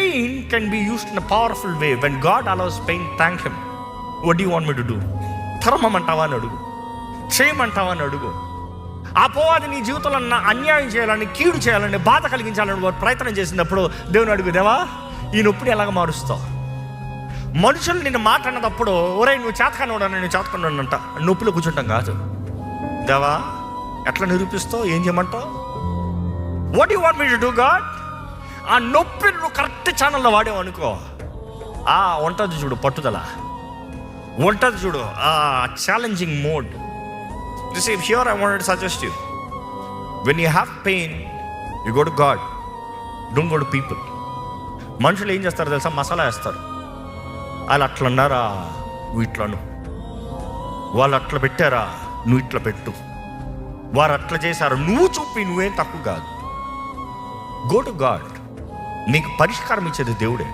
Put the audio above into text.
Pain can be used in a powerful way. When God allows pain, thank him. What do you want me to do? తరమమంటావా అని అడుగు, చేయమంటావా అని అడుగు. అపవాది నీ జీవితంలో అన్యాయం చేయాలని, కీడు చేయాలని, బాధ కలిగించాలని వారు ప్రయత్నం చేసినప్పుడు దేవుని అడుగు, దేవా ఈ నొప్పిని ఎలాగ మారుస్తావు? మనుషులు నిన్ను మాట్లాడినప్పుడు, ఒరే నువ్వు చేతకానోడా, నేను చేతకున్నానంట, నొప్పిలో కూర్చుంటాం కాదు. దేవా ఎట్లా నిరూపిస్తావు? ఏం చేయమంటావు? What you want me to do God? ఆ నొప్పి నువ్వు కరెక్ట్ ఛానల్లో వాడేవు అనుకో, ఉంటుంది చూడు పట్టుదల, ఉంటుంది చూడు ఆ challenging mode. Here I wanted to suggest you, when you have pain, you go to God, don't go to people. మనుషులు ఏం చేస్తారు తెలుసా? మసాలా వేస్తారు. వాళ్ళు అట్లా అన్నారా, నువ్వు ఇట్లాను. వాళ్ళు అట్లా పెట్టారా, నువ్వు ఇట్లా పెట్టు. వారు అట్లా చేశారు, నువ్వు చూపి నువ్వేం తక్కువ కాదు. Go to God. నీకు పరిష్కారం ఇచ్చేది దేవుడే.